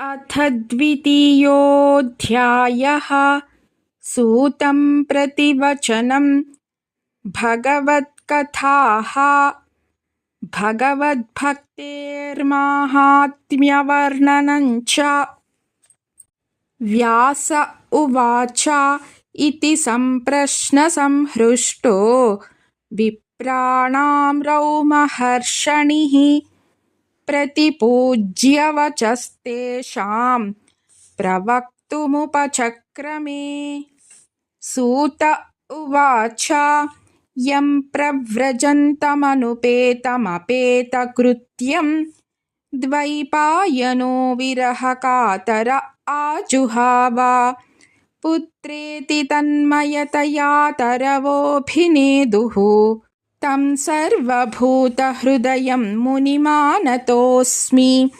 अथ द्वितीयोऽध्यायः। सूतं प्रतिवचनं भगवत्कथाः। भगवद्भक्तेर्माहात्म्यवर्णनं च। व्यास उवाच इति सम्प्रश्नसंहृष्टो विप्राणां रौमहर्षणिः प्रतिपूज्य वचस्तेषां प्रवक्तुमुपचक्रमे। सूत उवाच यं प्रव्रजन्तमनुपेतमपेतकृत्यं द्वैपायनो विरहकातर आजुहाव। पुत्रेति तन्मयतया तरवोऽभिनेदुः तं सर्वभूतहृदयं मुनिमानतोऽस्मि।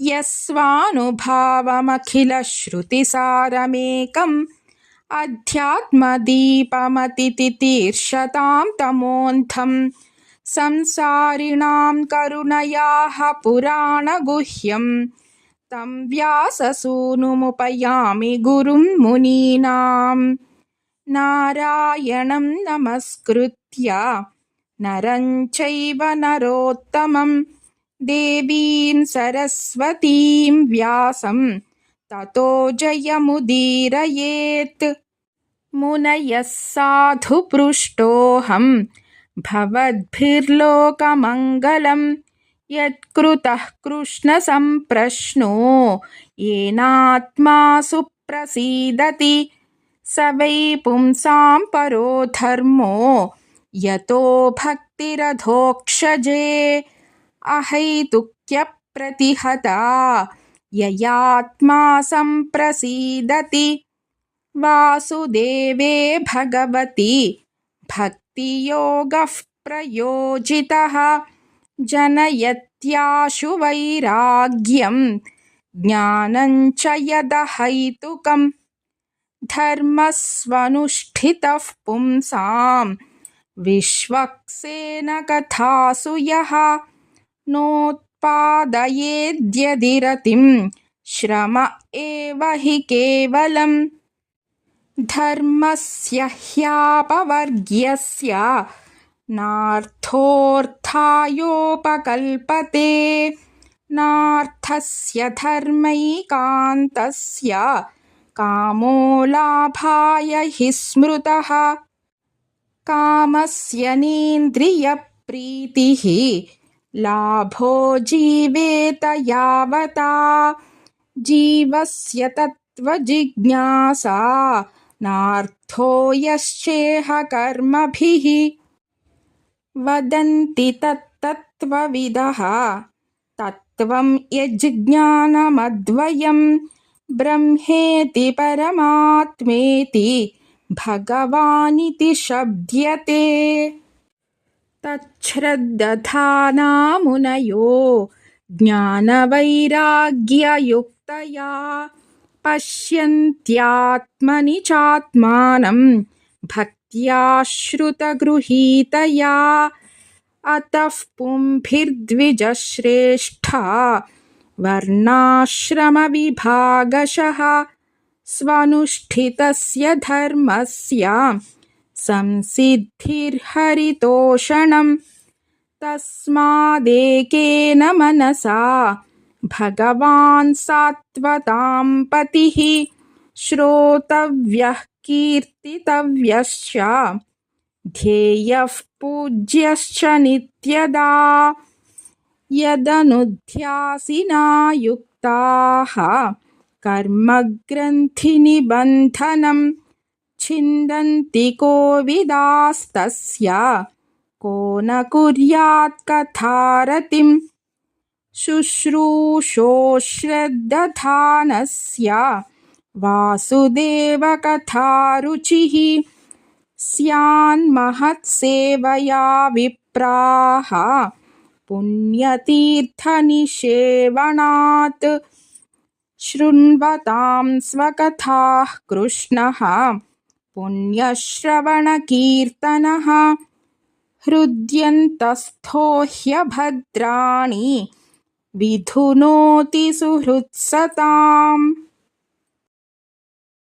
यस्वानुभावमखिलश्रुतिसारमेकम् अध्यात्मदीपमतितितीर्षतां तमोऽन्धं संसारिणां करुणयाः पुराणगुह्यं तं व्याससूनुमुपयामि गुरुं मुनीनां। नारायणं नमस्कृत्य नरं चैव नरोत्तमं देवीं सरस्वतीं व्यासं ततो जयमुदीरयेत्। मुनयः साधु पृष्टोऽहं भवद्भिर्लोकमङ्गलं यत्कृतः कृष्णसम्प्रश्नो येनात्मा सुप्रसीदति स वै पुंसां परो धर्मो यतो भक्तिरधोक्षजे। अहैतुक्यप्रतिहता ययात्मा सम्प्रसीदति वासुदेवे भगवति भक्तियोगः प्रयोजितः जनयत्याशु वैराग्यं ज्ञानं च यदहैतुकम् धर्मस्वनुष्ठितः पुंसां विश्वक्सेन कथासु यः नोत्पादयेद्यदिरतिं श्रम एव हि केवलम्। धर्मस्य ह्यापवर्ग्यस्य नार्थोऽर्थायोपकल्पते नार्थस्य धर्मैकान्तस्य कामो लाभाय हि स्मृतः। कामस्य नेन्द्रियप्रीतिः लाभो जीवेत यावता जीवस्य तत्त्वजिज्ञासा नार्थो यश्चेह कर्मभिः। वदन्ति तत्तत्त्वविदः तत्त्वं यज्ज्ञानमद्वयं ब्रह्मेति परमात्मेति भगवानिति शब्द्यते। तच्छ्रद्दधाना मुनयो ज्ञानवैराग्ययुक्तया पश्यन्त्यात्मनि चात्मानं भक्त्या श्रुतगृहीतया। अतः पुंभिर्द्विजश्रेष्ठा वर्णाश्रमविभागशः स्वनुष्ठितस्य धर्मस्य संसिद्धिर्हरितोषणम्। तस्मादेकेन मनसा भगवान् सात्वतां पतिः श्रोतव्यः कीर्तितव्यश्च ध्येयः पूज्यश्च नित्यदा। यदनुध्यासिना युक्ताः कर्मग्रन्थिनिबन्धनं छिन्दन्ति कोविदास्तस्य को न कुर्यात् कथारतिम्। शुश्रूषोश्रद्दधानस्य वासुदेवकथारुचिः स्यान्महत्सेवया विप्राः पुण्यतीर्थनिषेवणात्। शृण्वतां स्वकथाः कृष्णः पुण्यश्रवणकीर्तनः हृद्यन्तस्थो ह्यभद्राणि विधुनोति सुहृत्सताम्